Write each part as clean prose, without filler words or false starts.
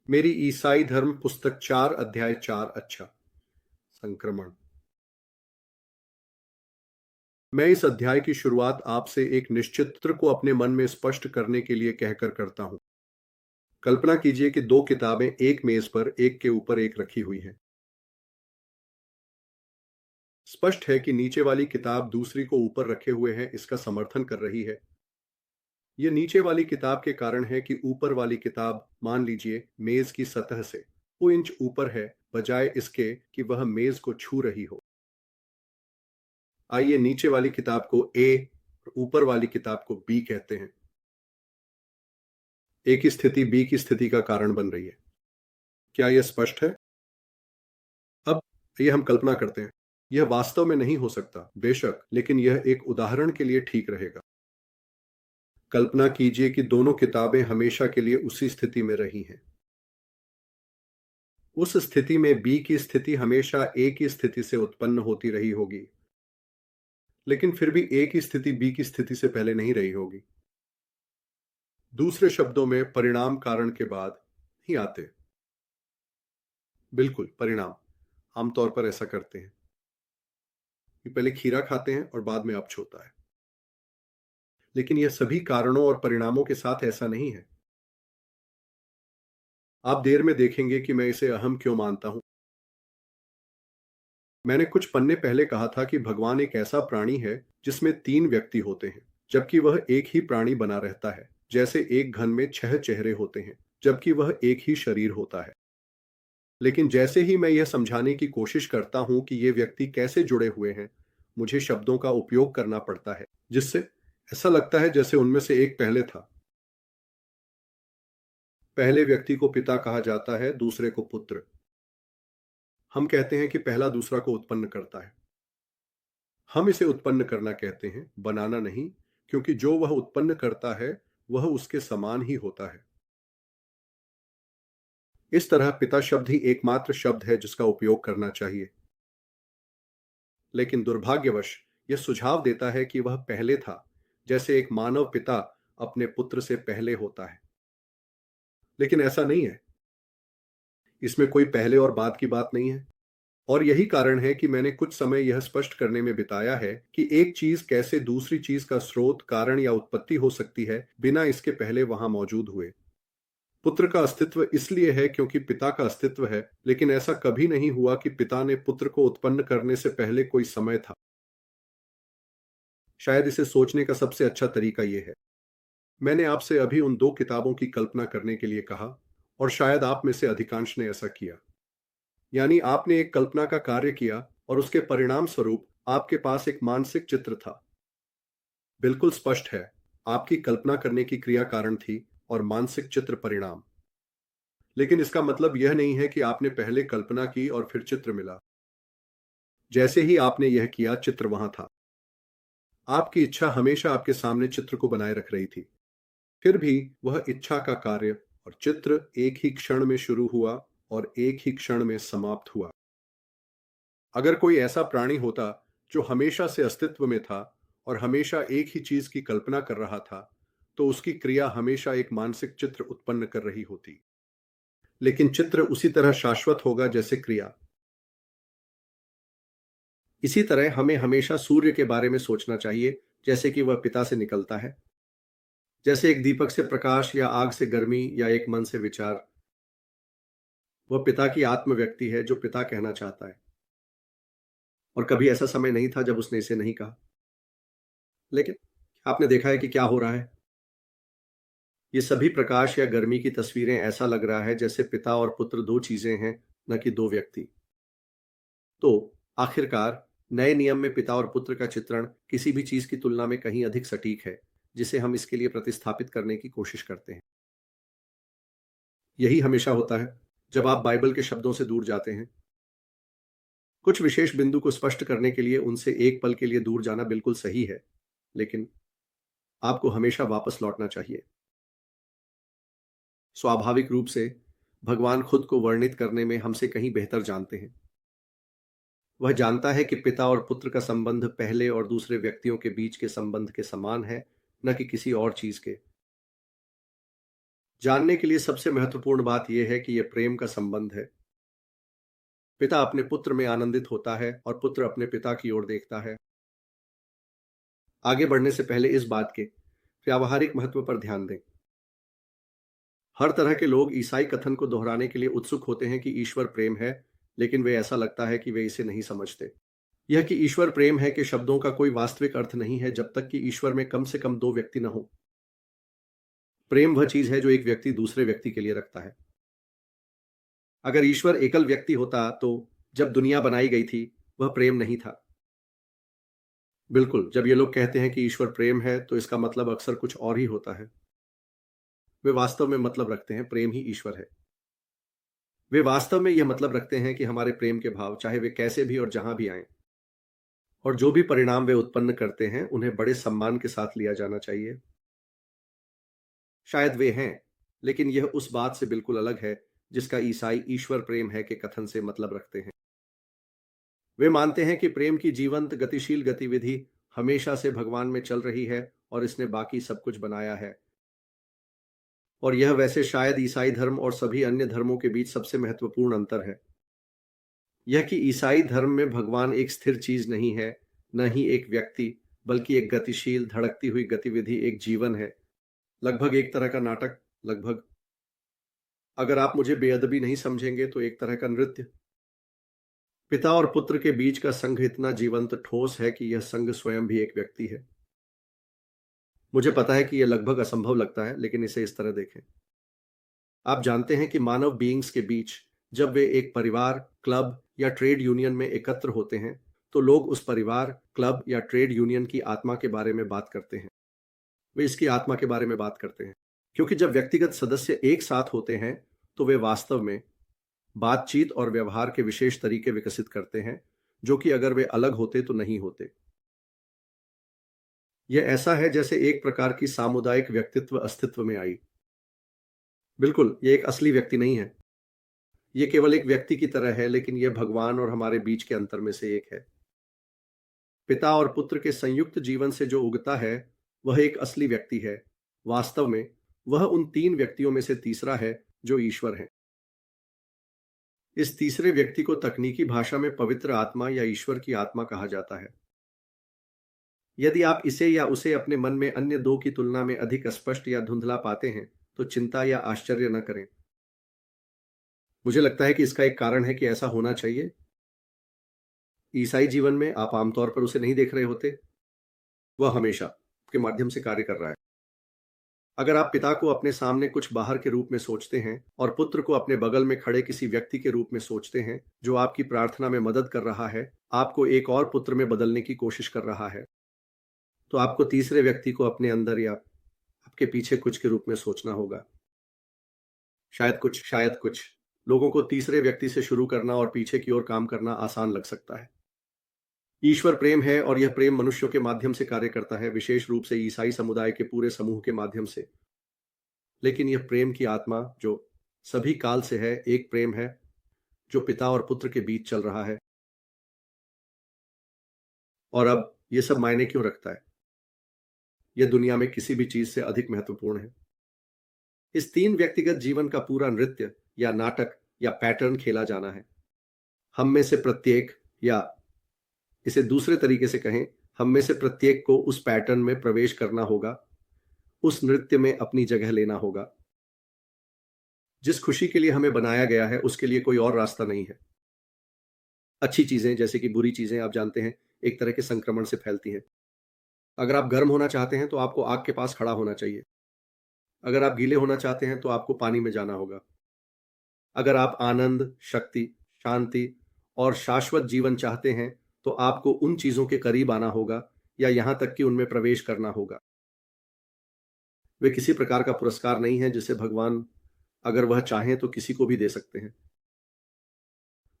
मेरी ईसाई धर्म पुस्तक 4 अध्याय 4 अच्छा संक्रमण। मैं इस अध्याय की शुरुआत आपसे एक निश्चित चित्र को अपने मन में स्पष्ट करने के लिए कहकर करता हूं। कल्पना कीजिए कि दो किताबें एक मेज पर एक के ऊपर एक रखी हुई हैं। स्पष्ट है कि नीचे वाली किताब दूसरी को ऊपर रखे हुए है, इसका समर्थन कर रही है। यह नीचे वाली किताब के कारण है कि ऊपर वाली किताब, मान लीजिए, मेज की सतह से 2 इंच ऊपर है, बजाय इसके कि वह मेज को छू रही हो। आइए नीचे वाली किताब को ए और ऊपर वाली किताब को बी कहते हैं। ए की स्थिति बी की स्थिति का कारण बन रही है। क्या यह स्पष्ट है? अब ये हम कल्पना करते हैं। यह वास्तव में नहीं हो सकता, बेशक, लेकिन यह एक उदाहरण के लिए ठीक रहेगा। कल्पना कीजिए कि दोनों किताबें हमेशा के लिए उसी स्थिति में रही हैं। उस स्थिति में बी की स्थिति हमेशा ए की स्थिति से उत्पन्न होती रही होगी, लेकिन फिर भी ए की स्थिति बी की स्थिति से पहले नहीं रही होगी। दूसरे शब्दों में, परिणाम कारण के बाद ही आते। बिल्कुल, परिणाम आमतौर पर ऐसा करते हैं कि पहले खीरा खाते हैं और बाद में अपच होता है। लेकिन यह सभी कारणों और परिणामों के साथ ऐसा नहीं है। आप देर में देखेंगे कि मैं इसे अहम क्यों मानता हूं। मैंने कुछ पन्ने पहले कहा था कि भगवान एक ऐसा प्राणी है जिसमें 3 व्यक्ति होते हैं, जबकि वह एक ही प्राणी बना रहता है। जैसे एक घन में 6 चेहरे होते हैं, जबकि वह एक ही शरीर होता है। लेकिन जैसे ही मैं यह समझाने की कोशिश करता हूं कि ये व्यक्ति कैसे जुड़े हुए हैं, मुझे शब्दों का उपयोग करना पड़ता है जिससे ऐसा लगता है जैसे उनमें से एक पहले था। पहले व्यक्ति को पिता कहा जाता है, दूसरे को पुत्र। हम कहते हैं कि पहला दूसरा को उत्पन्न करता है। हम इसे उत्पन्न करना कहते हैं, बनाना नहीं, क्योंकि जो वह उत्पन्न करता है वह उसके समान ही होता है। इस तरह पिता शब्द ही एकमात्र शब्द है जिसका उपयोग करना चाहिए। लेकिन दुर्भाग्यवश यह सुझाव देता है कि वह पहले था, जैसे एक मानव पिता अपने पुत्र से पहले होता है। लेकिन ऐसा नहीं है। इसमें कोई पहले और बाद की बात नहीं है। और यही कारण है कि मैंने कुछ समय यह स्पष्ट करने में बिताया है कि एक चीज कैसे दूसरी चीज का स्रोत, कारण या उत्पत्ति हो सकती है बिना इसके पहले वहां मौजूद हुए। पुत्र का अस्तित्व इसलिए है क्योंकि पिता का अस्तित्व है, लेकिन ऐसा कभी नहीं हुआ कि पिता ने पुत्र को उत्पन्न करने से पहले कोई समय था। शायद इसे सोचने का सबसे अच्छा तरीका यह है। मैंने आपसे अभी उन दो किताबों की कल्पना करने के लिए कहा, और शायद आप में से अधिकांश ने ऐसा किया। यानी आपने एक कल्पना का कार्य किया और उसके परिणाम स्वरूप आपके पास एक मानसिक चित्र था। बिल्कुल स्पष्ट है, आपकी कल्पना करने की क्रिया कारण थी और मानसिक चित्र परिणाम। लेकिन इसका मतलब यह नहीं है कि आपने पहले कल्पना की और फिर चित्र मिला। जैसे ही आपने यह किया, चित्र वहां था। आपकी इच्छा हमेशा आपके सामने चित्र को बनाए रख रही थी। फिर भी वह इच्छा का कार्य और चित्र एक ही क्षण में शुरू हुआ और एक ही क्षण में समाप्त हुआ। अगर कोई ऐसा प्राणी होता जो हमेशा से अस्तित्व में था और हमेशा एक ही चीज की कल्पना कर रहा था, तो उसकी क्रिया हमेशा एक मानसिक चित्र उत्पन्न कर रही होती। लेकिन चित्र उसी तरह शाश्वत होगा जैसे क्रिया। इसी तरह हमें हमेशा सूर्य के बारे में सोचना चाहिए जैसे कि वह पिता से निकलता है। जैसे एक दीपक से प्रकाश या आग से गर्मी या एक मन से विचार। वह पिता की आत्म व्यक्ति है जो पिता कहना चाहता है। और कभी ऐसा समय नहीं था जब उसने इसे नहीं कहा। लेकिन आपने देखा है कि क्या हो रहा है। ये सभी प्रकाश या गर्मी की तस्वीरें, ऐसा लग रहा है जैसे पिता और पुत्र दो चीजें हैं, न कि दो व्यक्ति। तो आखिरकार नए नियम में पिता और पुत्र का चित्रण किसी भी चीज की तुलना में कहीं अधिक सटीक है, जिसे हम इसके लिए प्रतिस्थापित करने की कोशिश करते हैं। यही हमेशा होता है जब आप बाइबल के शब्दों से दूर जाते हैं। कुछ विशेष बिंदु को स्पष्ट करने के लिए उनसे एक पल के लिए दूर जाना बिल्कुल सही है, लेकिन आपको हमेशा वापस लौटना चाहिए। स्वाभाविक रूप से भगवान खुद को वर्णित करने में हमसे कहीं बेहतर जानते हैं। वह जानता है कि पिता और पुत्र का संबंध पहले और दूसरे व्यक्तियों के बीच के संबंध के समान है, न कि किसी और चीज के। जानने के लिए सबसे महत्वपूर्ण बात यह है कि यह प्रेम का संबंध है। पिता अपने पुत्र में आनंदित होता है और पुत्र अपने पिता की ओर देखता है। आगे बढ़ने से पहले इस बात के व्यावहारिक महत्व पर ध्यान दें। हर तरह के लोग ईसाई कथन को दोहराने के लिए उत्सुक होते हैं कि ईश्वर प्रेम है, लेकिन वे ऐसा लगता है कि वे इसे नहीं समझते। यह कि ईश्वर प्रेम है कि शब्दों का कोई वास्तविक अर्थ नहीं है जब तक कि ईश्वर में कम से कम दो व्यक्ति न हो। प्रेम वह चीज है जो एक व्यक्ति दूसरे व्यक्ति के लिए रखता है। अगर ईश्वर एकल व्यक्ति होता तो जब दुनिया बनाई गई थी वह प्रेम नहीं था। बिल्कुल, जब ये लोग कहते हैं कि ईश्वर प्रेम है तो इसका मतलब अक्सर कुछ और ही होता है। वे वास्तव में मतलब रखते हैं प्रेम ही ईश्वर है। वे वास्तव में यह मतलब रखते हैं कि हमारे प्रेम के भाव चाहे वे कैसे भी और जहां भी आए और जो भी परिणाम वे उत्पन्न करते हैं उन्हें बड़े सम्मान के साथ लिया जाना चाहिए। शायद वे हैं, लेकिन यह उस बात से बिल्कुल अलग है जिसका ईसाई ईश्वर प्रेम है के कथन से मतलब रखते हैं। वे मानते हैं कि प्रेम की जीवंत गतिशील गतिविधि हमेशा से भगवान में चल रही है और इसने बाकी सब कुछ बनाया है। और यह वैसे शायद ईसाई धर्म और सभी अन्य धर्मों के बीच सबसे महत्वपूर्ण अंतर है। यह कि ईसाई धर्म में भगवान एक स्थिर चीज नहीं है, न ही एक व्यक्ति, बल्कि एक गतिशील धड़कती हुई गतिविधि, एक जीवन है, लगभग एक तरह का नाटक, लगभग। अगर आप मुझे बेअदबी नहीं समझेंगे तो एक तरह का नृत्य। पिता और पुत्र के बीच का संघ इतना जीवंत ठोस है कि यह संघ स्वयं भी एक व्यक्ति है। मुझे पता है कि यह लगभग असंभव लगता है, लेकिन इसे इस तरह देखें। आप जानते हैं कि मानव बीइंग्स के बीच जब वे एक परिवार, क्लब या ट्रेड यूनियन में एकत्र होते हैं तो लोग उस परिवार, क्लब या ट्रेड यूनियन की आत्मा के बारे में बात करते हैं। वे इसकी आत्मा के बारे में बात करते हैं क्योंकि जब व्यक्तिगत सदस्य एक साथ होते हैं तो वे वास्तव में बातचीत और व्यवहार के विशेष तरीके विकसित करते हैं जो कि अगर वे अलग होते तो नहीं होते। यह ऐसा है जैसे एक प्रकार की सामुदायिक व्यक्तित्व अस्तित्व में आई। बिल्कुल, यह एक असली व्यक्ति नहीं है। यह केवल एक व्यक्ति की तरह है, लेकिन यह भगवान और हमारे बीच के अंतर में से एक है। पिता और पुत्र के संयुक्त जीवन से जो उगता है वह एक असली व्यक्ति है। वास्तव में वह उन तीन व्यक्तियों में से तीसरा है जो ईश्वर है। इस तीसरे व्यक्ति को तकनीकी भाषा में पवित्र आत्मा या ईश्वर की आत्मा कहा जाता है। यदि आप इसे या उसे अपने मन में अन्य दो की तुलना में अधिक स्पष्ट या धुंधला पाते हैं तो चिंता या आश्चर्य न करें। मुझे लगता है कि इसका एक कारण है कि ऐसा होना चाहिए। ईसाई जीवन में आप आमतौर पर उसे नहीं देख रहे होते। वह हमेशा के माध्यम से कार्य कर रहा है। अगर आप पिता को अपने सामने कुछ बाहर के रूप में सोचते हैं और पुत्र को अपने बगल में खड़े किसी व्यक्ति के रूप में सोचते हैं जो आपकी प्रार्थना में मदद कर रहा है, आपको एक और पुत्र में बदलने की कोशिश कर रहा है, तो आपको तीसरे व्यक्ति को अपने अंदर या आपके पीछे कुछ के रूप में सोचना होगा। शायद कुछ लोगों को तीसरे व्यक्ति से शुरू करना और पीछे की ओर काम करना आसान लग सकता है। ईश्वर प्रेम है और यह प्रेम मनुष्यों के माध्यम से कार्य करता है, विशेष रूप से ईसाई समुदाय के पूरे समूह के माध्यम से। लेकिन यह प्रेम की आत्मा जो सभी काल से है, एक प्रेम है जो पिता और पुत्र के बीच चल रहा है। और अब यह सब मायने क्यों रखता है? यह दुनिया में किसी भी चीज से अधिक महत्वपूर्ण है। इस तीन व्यक्तिगत जीवन का पूरा नृत्य या नाटक या पैटर्न खेला जाना है। हम में से प्रत्येक, या इसे दूसरे तरीके से कहें, हम में से प्रत्येक को उस पैटर्न में प्रवेश करना होगा, उस नृत्य में अपनी जगह लेना होगा। जिस खुशी के लिए हमें बनाया गया है उसके लिए कोई और रास्ता नहीं है। अच्छी चीजें जैसे कि बुरी चीजें, आप जानते हैं, एक तरह के संक्रमण से फैलती हैं। अगर आप गर्म होना चाहते हैं तो आपको आग के पास खड़ा होना चाहिए। अगर आप गीले होना चाहते हैं तो आपको पानी में जाना होगा। अगर आप आनंद, शक्ति, शांति और शाश्वत जीवन चाहते हैं तो आपको उन चीजों के करीब आना होगा या यहां तक कि उनमें प्रवेश करना होगा। वे किसी प्रकार का पुरस्कार नहीं है जिसे भगवान अगर वह चाहें तो किसी को भी दे सकते हैं।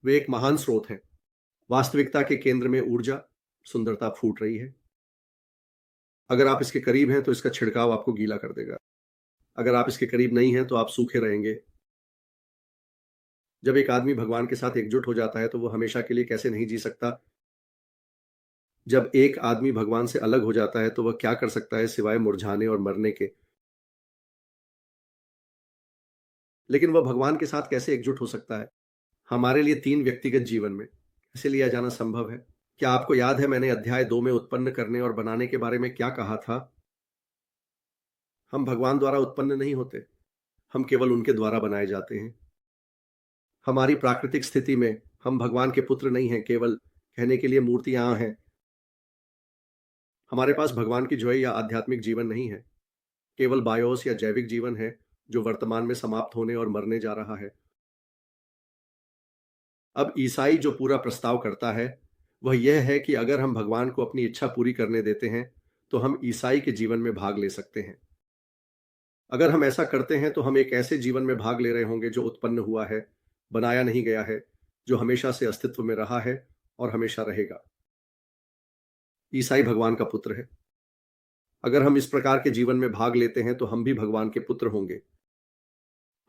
वे एक महान स्रोत हैं। वास्तविकता के केंद्र में ऊर्जा, सुंदरता फूट रही है। अगर आप इसके करीब हैं तो इसका छिड़काव आपको गीला कर देगा। अगर आप इसके करीब नहीं हैं तो आप सूखे रहेंगे। जब एक आदमी भगवान के साथ एकजुट हो जाता है तो वह हमेशा के लिए कैसे नहीं जी सकता? जब एक आदमी भगवान से अलग हो जाता है तो वह क्या कर सकता है सिवाय मुरझाने और मरने के? लेकिन वह भगवान के साथ कैसे एकजुट हो सकता है? हमारे लिए 3 व्यक्तिगत जीवन में कैसे लिया जाना संभव है? क्या आपको याद है मैंने अध्याय 2 में उत्पन्न करने और बनाने के बारे में क्या कहा था? हम भगवान द्वारा उत्पन्न नहीं होते, हम केवल उनके द्वारा बनाए जाते हैं। हमारी प्राकृतिक स्थिति में हम भगवान के पुत्र नहीं हैं, केवल कहने के लिए मूर्तियाँ हैं। हमारे पास भगवान की ज्वाई या आध्यात्मिक जीवन नहीं है, केवल बायोस या जैविक जीवन है, जो वर्तमान में समाप्त होने और मरने जा रहा है। अब ईसाई जो पूरा प्रस्ताव करता है, वह यह है कि अगर हम भगवान को अपनी इच्छा पूरी करने देते हैं, तो हम ईसाई के जीवन में भाग ले सकते हैं। अगर हम ऐसा करते हैं, तो हम एक ऐसे जीवन में भाग ले रहे होंगे जो उत्पन्न हुआ है, बनाया नहीं गया है, जो हमेशा से अस्तित्व में रहा है और हमेशा रहेगा। ईसाई भगवान का पुत्र है। अगर हम इस प्रकार के जीवन में भाग लेते हैं, तो हम भी भगवान के पुत्र होंगे।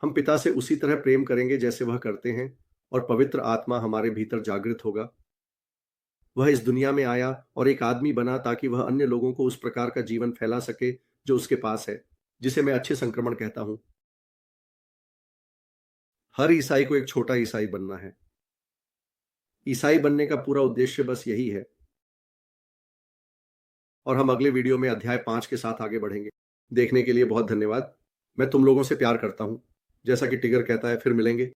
हम पिता से उसी तरह प्रेम करेंगे जैसे वह करते हैं, और पवित्र आत्मा हमारे भीतर जागृत होगा। वह इस दुनिया में आया और एक आदमी बना ताकि वह अन्य लोगों को उस प्रकार का जीवन फैला सके जो उसके पास है, जिसे मैं अच्छे संक्रमण कहता हूं। हर ईसाई को एक छोटा ईसाई बनना है। ईसाई बनने का पूरा उद्देश्य बस यही है। और हम अगले वीडियो में अध्याय 5 के साथ आगे बढ़ेंगे। देखने के लिए बहुत धन्यवाद। मैं तुम लोगों से प्यार करता हूं। जैसा कि टिगर कहता है, फिर मिलेंगे।